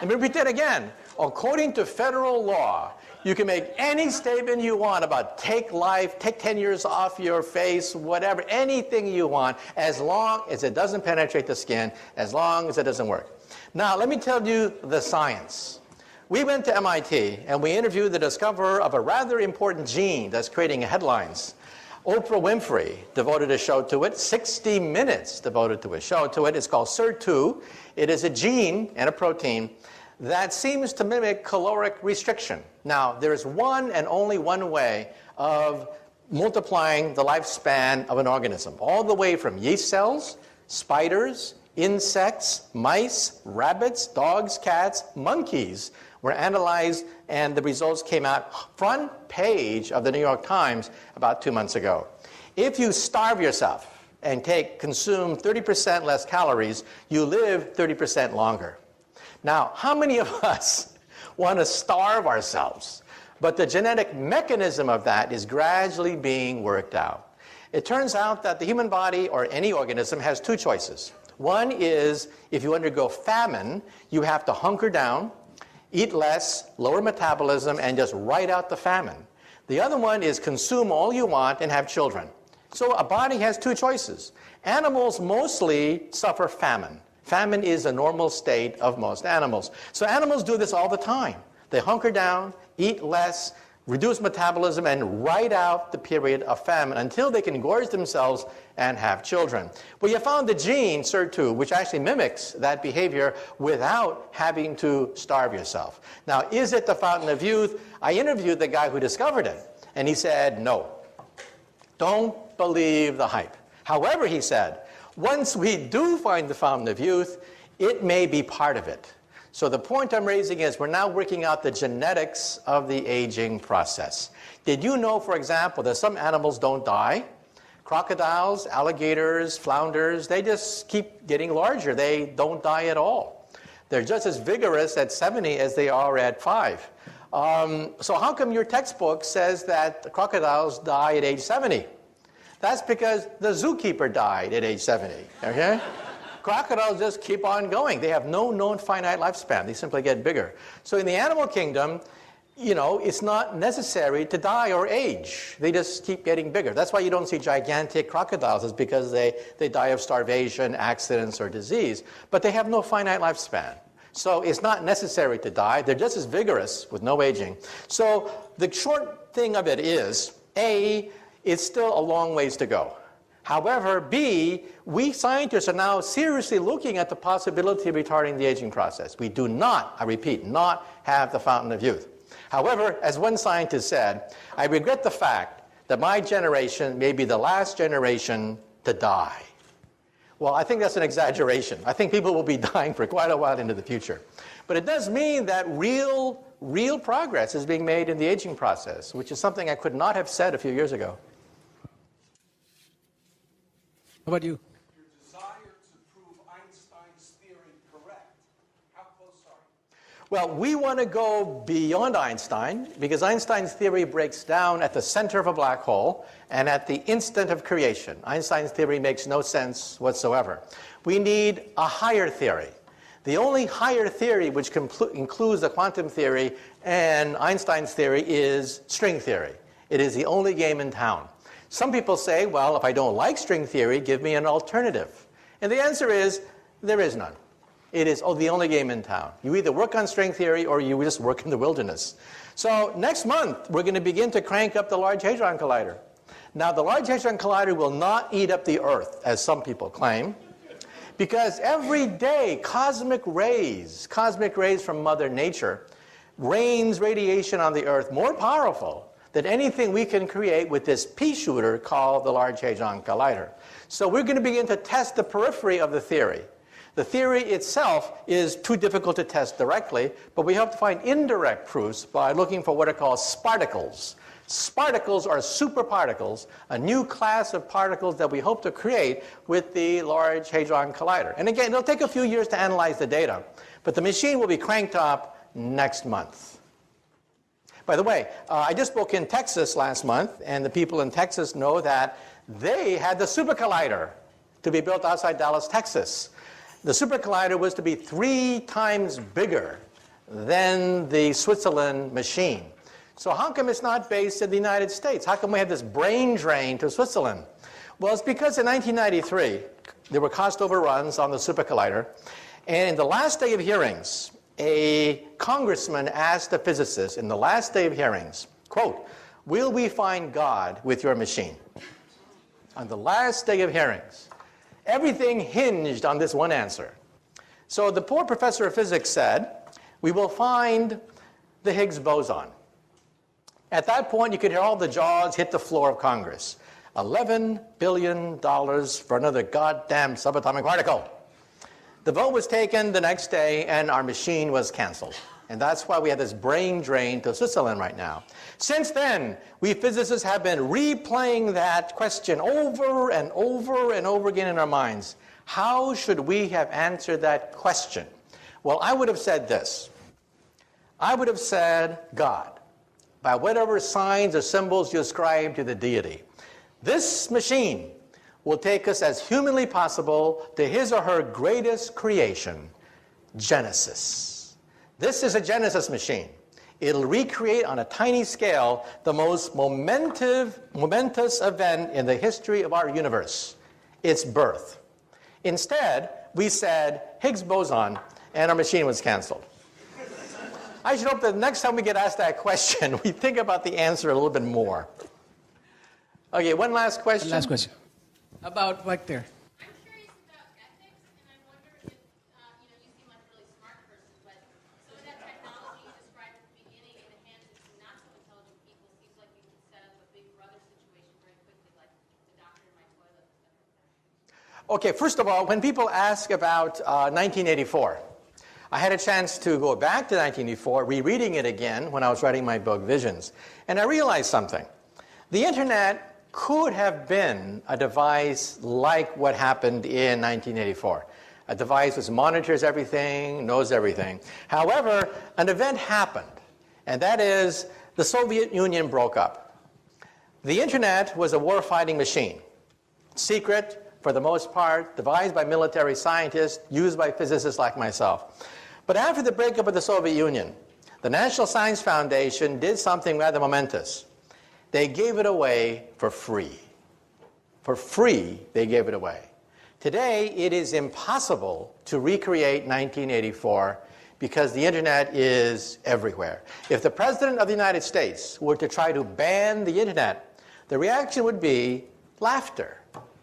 Let me repeat that again. According to federal law, you can make any statement you want about take life, take 10 years off your face, whatever, anything you want, as long as it doesn't penetrate the skin, as long as it doesn't work. Now, let me tell you the science. We went to MIT and we interviewed the discoverer of a rather important gene that's creating headlines. Oprah Winfrey devoted a show to it. 60 Minutes devoted to a show to it. It's called SIR2. It is a gene and a protein that seems to mimic caloric restriction. Now, there is one and only one way of multiplying the lifespan of an organism, all the way from yeast cells, spiders, insects, mice, rabbits, dogs, cats, monkeys were analyzed, and the results came out front page of the New York Times about 2 months ago. If you starve yourself and consume 30% less calories, you live 30% longer. Now, how many of us want to starve ourselves? But the genetic mechanism of that is gradually being worked out. It turns out that the human body, or any organism, has 2 choices. One is, if you undergo famine, you have to hunker down, eat less, lower metabolism, and just ride out the famine. The other one is consume all you want and have children. So a body has 2 choices. Animals mostly suffer famine. Famine is a normal state of most animals. So animals do this all the time. They hunker down, eat less, reduce metabolism, and ride out the period of famine until they can gorge themselves and have children. Well, you found the gene, SIR2, which actually mimics that behavior without having to starve yourself. Now, is it the fountain of youth? I interviewed the guy who discovered it, and he said, no. Don't believe the hype. However, he said, once we do find the fountain of youth, it may be part of it. So the point I'm raising is we're now working out the genetics of the aging process. Did you know, for example, that some animals don't die? Crocodiles, alligators, flounders, they just keep getting larger. They don't die at all. They're just as vigorous at 70 as they are at 5. So how come your textbook says that the crocodiles die at age 70? That's because the zookeeper died at age 70, okay? Crocodiles just keep on going. They have no known finite lifespan. They simply get bigger. So in the animal kingdom, it's not necessary to die or age. They just keep getting bigger. That's why you don't see gigantic crocodiles, is because they die of starvation, accidents, or disease. But they have no finite lifespan. So it's not necessary to die. They're just as vigorous with no aging. So the short thing of it is, A, it's still a long ways to go. However, B, we scientists are now seriously looking at the possibility of retarding the aging process. We do not, I repeat, not have the fountain of youth. However, as one scientist said, I regret the fact that my generation may be the last generation to die. Well, I think that's an exaggeration. I think people will be dying for quite a while into the future. But it does mean that real progress is being made in the aging process, which is something I could not have said a few years ago. How about you? Your desire to prove Einstein's theory correct. How close are you? Well, we want to go beyond Einstein, because Einstein's theory breaks down at the center of a black hole and at the instant of creation. Einstein's theory makes no sense whatsoever. We need a higher theory. The only higher theory which includes the quantum theory and Einstein's theory is string theory. It is the only game in town. Some people say, well, if I don't like string theory, give me an alternative. And the answer is, there is none. It is the only game in town. You either work on string theory or you just work in the wilderness. So next month, we're going to begin to crank up the Large Hadron Collider. Now, the Large Hadron Collider will not eat up the Earth, as some people claim, because every day, cosmic rays from Mother Nature, rains radiation on the Earth more powerful than anything we can create with this pea shooter called the Large Hadron Collider. So we're going to begin to test the periphery of the theory. The theory itself is too difficult to test directly, but we hope to find indirect proofs by looking for what are called sparticles. Sparticles are superparticles, a new class of particles that we hope to create with the Large Hadron Collider. And again, it'll take a few years to analyze the data, but the machine will be cranked up next month. By the way, I just spoke in Texas last month, and the people in Texas know that they had the Super Collider to be built outside Dallas, Texas. The Super Collider was to be 3 times bigger than the Switzerland machine. So how come it's not based in the United States? How come we have this brain drain to Switzerland? Well, it's because in 1993, there were cost overruns on the Super Collider, and in the last day of hearings, a congressman asked a physicist in the last day of hearings, quote, "Will we find God with your machine?" On the last day of hearings. Everything hinged on this one answer. So the poor professor of physics said, "We will find the Higgs boson." At that point, you could hear all the jaws hit the floor of Congress. $11 billion for another goddamn subatomic particle. The vote was taken the next day, and our machine was canceled. And that's why we have this brain drain to Switzerland right now. Since then, we physicists have been replaying that question over and over and over again in our minds. How should we have answered that question? Well, I would have said this. I would have said God, by whatever signs or symbols you ascribe to the deity. This machine will take us as humanly possible to his or her greatest creation, Genesis. This is a Genesis machine. It'll recreate on a tiny scale the most momentous event in the history of our universe, its birth. Instead, we said Higgs boson, and our machine was canceled. I should hope that the next time we get asked that question, we think about the answer a little bit more. Okay, one last question. Last question. About right there. I'm curious about ethics, and I wonder if, you seem like a really smart person, but some of that technology you described at the beginning in the hands of some not so intelligent people seems like you could set up a big brother situation very quickly, like the doctor in my toilet. Okay, first of all, when people ask about 1984, I had a chance to go back to 1984, rereading it again when I was writing my book, Visions. And I realized something. The internet could have been a device like what happened in 1984. A device which monitors everything, knows everything. However, an event happened, and that is the Soviet Union broke up. The internet was a war-fighting machine. Secret, for the most part, devised by military scientists, used by physicists like myself. But after the breakup of the Soviet Union, the National Science Foundation did something rather momentous. They gave it away for free. For free, they gave it away. Today, it is impossible to recreate 1984 because the internet is everywhere. If the President of the United States were to try to ban the internet, the reaction would be laughter.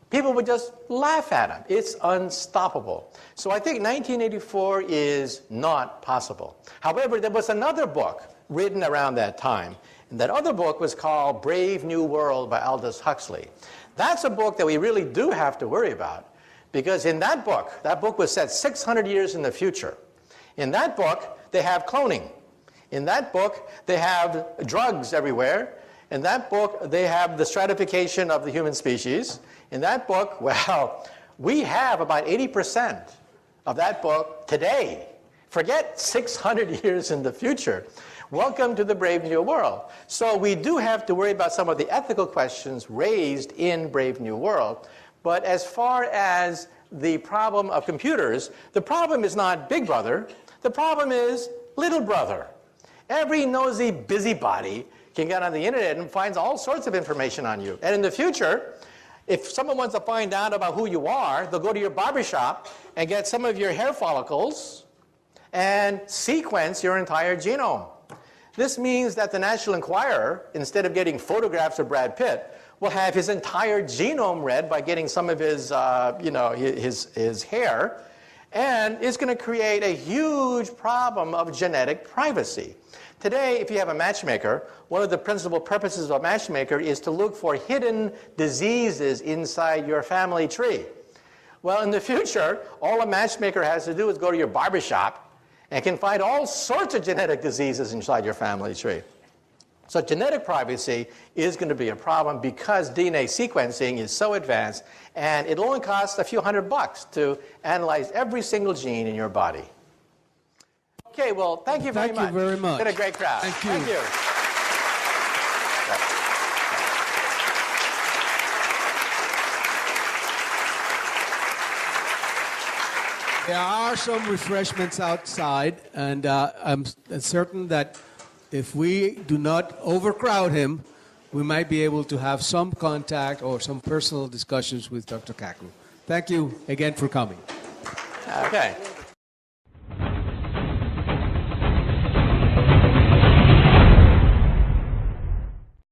People would just laugh at him. It's unstoppable. So I think 1984 is not possible. However, there was another book written around that time. And that other book was called Brave New World by Aldous Huxley. That's a book that we really do have to worry about. Because in that book was set 600 years in the future. In that book, they have cloning. In that book, they have drugs everywhere. In that book, they have the stratification of the human species. In that book, well, we have about 80% of that book today. Forget 600 years in the future. Welcome to the Brave New World. So we do have to worry about some of the ethical questions raised in Brave New World. But as far as the problem of computers, the problem is not Big Brother. The problem is Little Brother. Every nosy busybody can get on the internet and finds all sorts of information on you. And in the future, if someone wants to find out about who you are, they'll go to your barbershop and get some of your hair follicles and sequence your entire genome. This means that the National Enquirer, instead of getting photographs of Brad Pitt, will have his entire genome read by getting some of his, his hair, and it's going to create a huge problem of genetic privacy. Today, if you have a matchmaker, one of the principal purposes of a matchmaker is to look for hidden diseases inside your family tree. Well, in the future, all a matchmaker has to do is go to your barbershop and can find all sorts of genetic diseases inside your family tree. So genetic privacy is going to be a problem because DNA sequencing is so advanced, and it only costs a few $100 to analyze every single gene in your body. Okay, well, thank you very much. Thank you very much. Been a great crowd. Thank you. Thank you. There are some refreshments outside, and I'm certain that if we do not overcrowd him, we might be able to have some contact or some personal discussions with Dr. Kaku. Thank you again for coming. Okay.